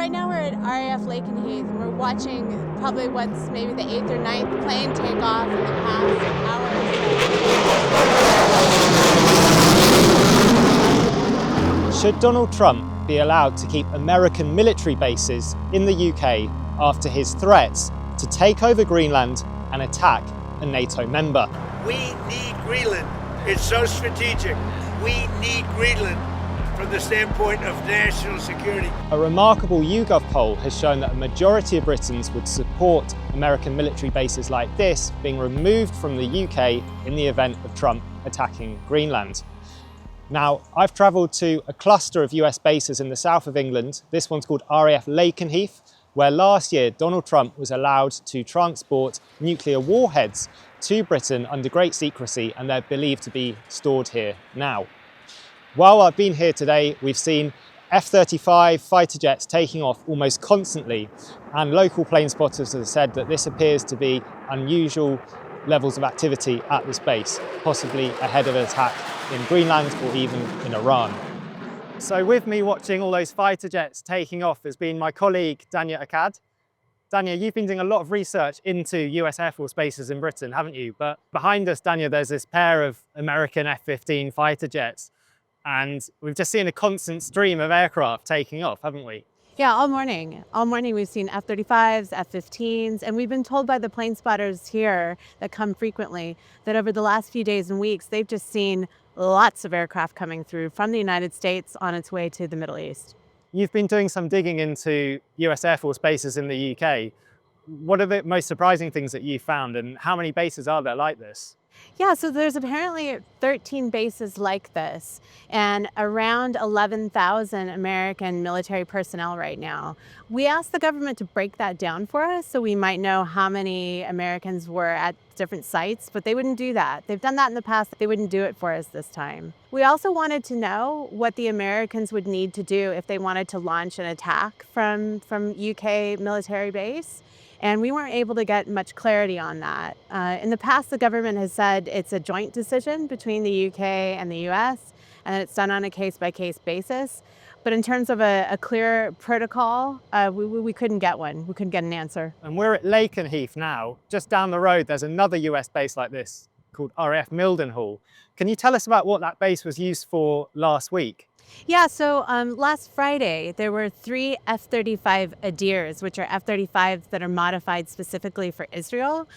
right now we're at RAF Lakenheath and we're watching probably what's maybe the 8th or 9th plane take off in the past hour or so. Should Donald Trump be allowed to keep American military bases in the UK after his threats to take over Greenland and attack a NATO member? We need Greenland. It's so strategic. We need Greenland from the standpoint of national security. A remarkable YouGov poll has shown that a majority of Britons would support American military bases like this being removed from the UK in the event of Trump attacking Greenland. Now, I've travelled to a cluster of US bases in the south of England. This one's called RAF Lakenheath, where last year Donald Trump was allowed to transport nuclear warheads to Britain under great secrecy, and they're believed to be stored here now. While I've been here today, we've seen F-35 fighter jets taking off almost constantly, and local plane spotters have said that this appears to be unusual levels of activity at this base, possibly ahead of an attack in Greenland or even in Iran. So with me watching all those fighter jets taking off has been my colleague Dania Akkad. Dania, you've been doing a lot of research into US Air Force bases in Britain, haven't you? But behind us, Dania, there's this pair of American F-15 fighter jets, and we've just seen a constant stream of aircraft taking off, haven't we? Yeah, all morning. All morning we've seen F-35s, F-15s, and we've been told by the plane spotters here that come frequently that over the last few days and weeks, they've just seen lots of aircraft coming through from the United States on its way to the Middle East. You've been doing some digging into US Air Force bases in the UK. What are the most surprising things that you found, and how many bases are there like this? Yeah, so there's apparently 13 bases like this and around 11,000 American military personnel right now. We asked the government to break that down for us so we might know how many Americans were at different sites, but they wouldn't do that. They've done that in the past. They wouldn't do it for us this time. We also wanted to know what the Americans would need to do if they wanted to launch an attack from UK military base. And we weren't able to get much clarity on that. In the past, the government has said it's a joint decision between the UK and the US, and it's done on a case-by-case basis. But in terms of a clear protocol, we couldn't get one. We couldn't get an answer. And we're at Lakenheath now. Just down the road, there's another US base like this called RAF Mildenhall. Can you tell us about what that base was used for last week? Yeah, so last Friday, there were 3 F-35 Adirs, which are F-35s that are modified specifically for Israel,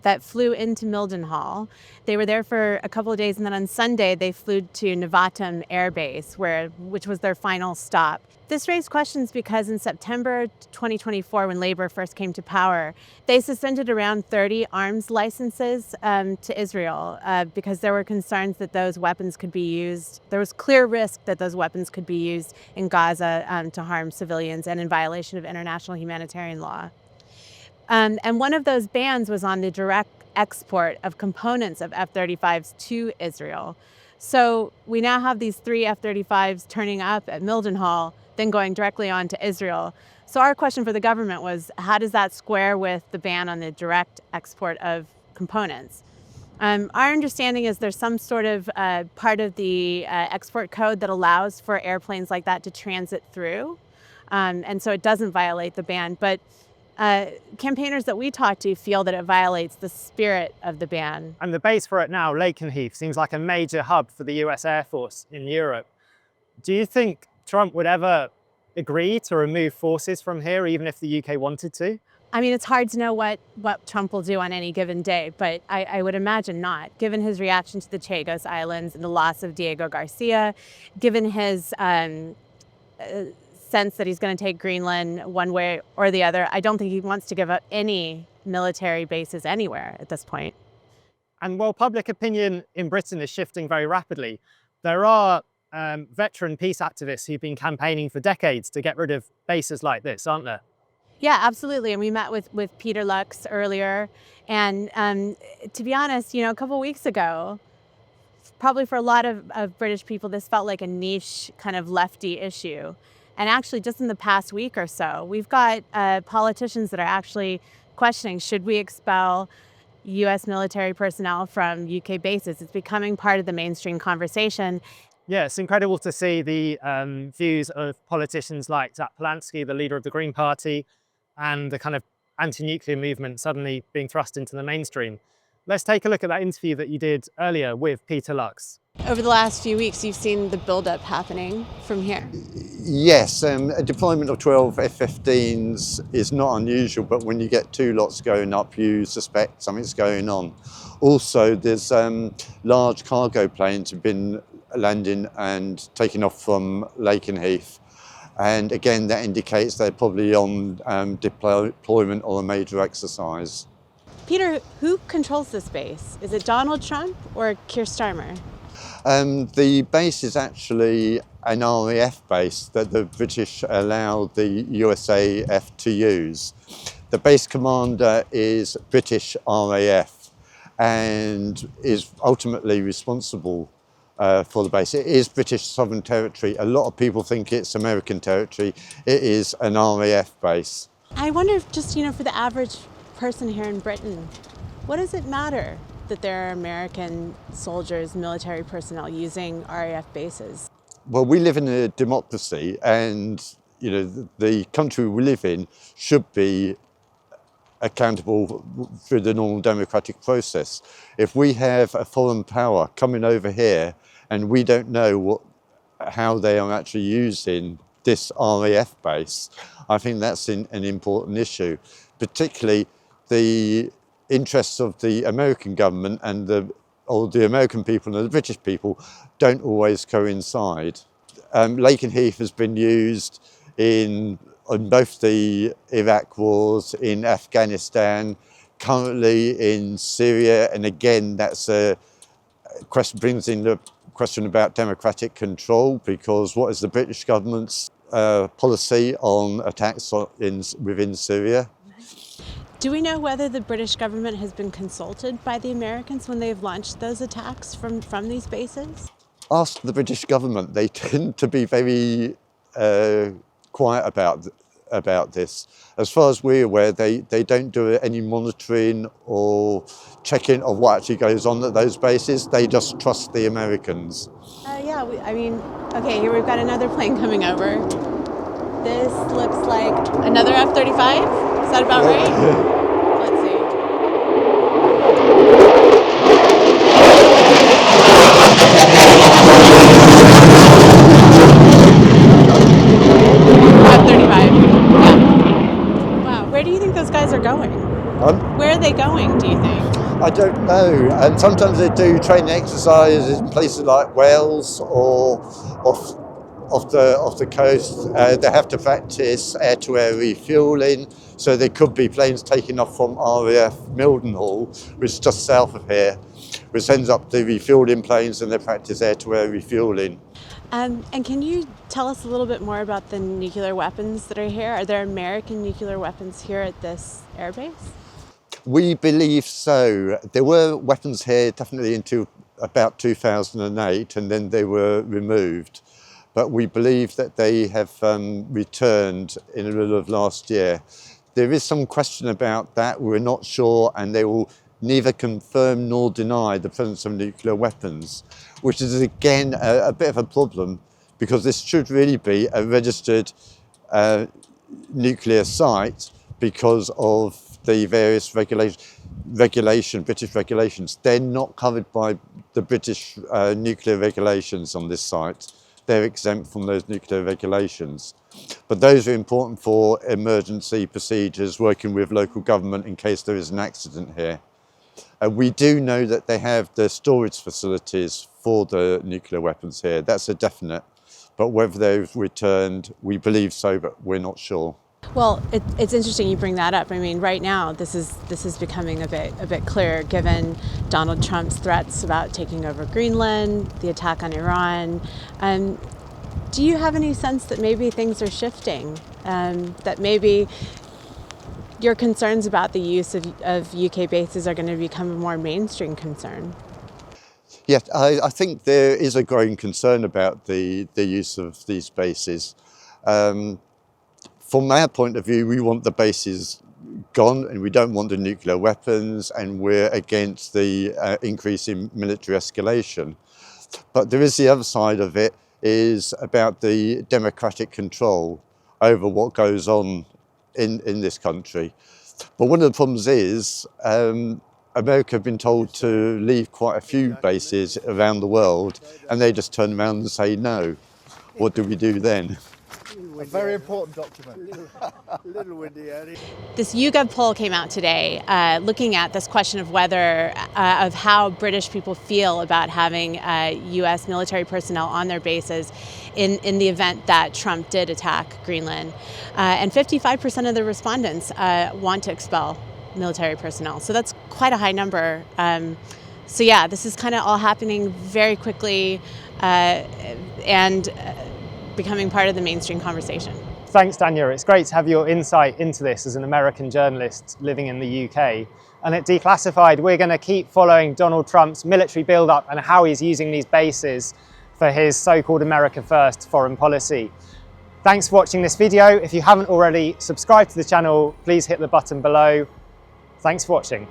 that flew into Mildenhall. They were there for a couple of days, and then on Sunday, they flew to Nevatim Air Base, which was their final stop. This raised questions because in September 2024, when Labour first came to power, they suspended around 30 arms licenses to Israel because there were concerns that those weapons could be used. There was clear risk that those weapons could be used in Gaza to harm civilians and in violation of international humanitarian law. And one of those bans was on the direct export of components of F-35s to Israel. So we now have these 3 F-35s turning up at Mildenhall, then going directly on to Israel. So our question for the government was, how does that square with the ban on the direct export of components? Our understanding is there's some sort of part of the export code that allows for airplanes like that to transit through. And so it doesn't violate the ban. But campaigners that we talk to feel that it violates the spirit of the ban. And the base for it now, Lakenheath, seems like a major hub for the US Air Force in Europe. Do you think Trump would ever agree to remove forces from here, even if the UK wanted to? I mean, it's hard to know what Trump will do on any given day, but I would imagine not. Given his reaction to the Chagos Islands and the loss of Diego Garcia, given his sense that he's going to take Greenland one way or the other, I don't think he wants to give up any military bases anywhere at this point. And while public opinion in Britain is shifting very rapidly, there are veteran peace activists who've been campaigning for decades to get rid of bases like this, aren't there? Yeah, absolutely. And we met with Peter Lux earlier. And to be honest, a couple of weeks ago, probably for a lot of British people, this felt like a niche kind of lefty issue. And actually, just in the past week or so, we've got politicians that are actually questioning, should we expel U.S. military personnel from UK bases? It's becoming part of the mainstream conversation. Yeah, it's incredible to see the views of politicians like Zach Polanski, the leader of the Green Party, and the kind of anti-nuclear movement suddenly being thrust into the mainstream. Let's take a look at that interview that you did earlier with Peter Lux. Over the last few weeks, you've seen the buildup happening from here. Yes, a deployment of 12 F-15s is not unusual, but when you get two lots going up, you suspect something's going on. Also, there's large cargo planes have been landing and taking off from Lakenheath. And again, that indicates they're probably on deployment or a major exercise. Peter, who controls this base? Is it Donald Trump or Keir Starmer? The base is actually an RAF base that the British allowed the USAF to use. The base commander is British RAF and is ultimately responsible for the base. It is British sovereign territory. A lot of people think it's American territory. It is an RAF base. I wonder if just, for the average person here in Britain, what does it matter that there are American soldiers, military personnel using RAF bases? Well, we live in a democracy, and the country we live in should be accountable through the normal democratic process. If we have a foreign power coming over here and we don't know how they are actually using this RAF base, I think that's an important issue, particularly the interests of the American government and the American people and the British people don't always coincide. Lakenheath has been used in both the Iraq wars, in Afghanistan, currently in Syria, and again that's a question, brings in the question about democratic control, because what is the British government's policy on attacks within Syria? Do we know whether the British government has been consulted by the Americans when they've launched those attacks from these bases? Ask the British government. They tend to be very quiet about this. As far as we're aware, they don't do any monitoring or checking of what actually goes on at those bases. They just trust the Americans. Okay, here we've got another plane coming over. This looks like another F-35. Is that about right? Let's see. F-35. Yeah. Wow. Where do you think those guys are going? Where are they going, do you think? I don't know. And sometimes they do training exercises in places like Wales or off the coast. They have to practice air-to-air refuelling, so there could be planes taking off from RAF Mildenhall, which is just south of here, which ends up the refueling planes, and they practice air-to-air refueling. And can you tell us a little bit more about the nuclear weapons that are here? Are there American nuclear weapons here at this airbase? We believe so. There were weapons here definitely until about 2008, and then they were removed. But we believe that they have returned in the middle of last year. There is some question about that. We're not sure, and they will neither confirm nor deny the presence of nuclear weapons, which is again a bit of a problem, because this should really be a registered nuclear site because of the various British regulations. They're not covered by the British nuclear regulations on this site. They're exempt from those nuclear regulations. But those are important for emergency procedures, working with local government in case there is an accident here. We do know that they have the storage facilities for the nuclear weapons here. That's a definite. But whether they've returned, we believe so, but we're not sure. Well, it's interesting you bring that up. I mean, right now this is becoming a bit clearer given Donald Trump's threats about taking over Greenland, the attack on Iran. Do you have any sense that maybe things are shifting? That maybe your concerns about the use of UK bases are going to become a more mainstream concern? Yes, I think there is a growing concern about the use of these bases. From our point of view, we want the bases gone, and we don't want the nuclear weapons, and we're against the increase in military escalation. But there is the other side of it, is about the democratic control over what goes on in this country. But one of the problems is America have been told to leave quite a few bases around the world, and they just turn around and say no. What do we do then? A very important document. Little windy out here. This YouGov poll came out today looking at this question of whether, of how British people feel about having U.S. military personnel on their bases in the event that Trump did attack Greenland. And 55% of the respondents want to expel military personnel. So that's quite a high number. So yeah, this is kind of all happening very quickly and becoming part of the mainstream conversation. Thanks, Dania. It's great to have your insight into this as an American journalist living in the UK. And at Declassified, we're going to keep following Donald Trump's military build-up and how he's using these bases for his so-called America First foreign policy. Thanks for watching this video. If you haven't already subscribed to the channel, please hit the button below. Thanks for watching.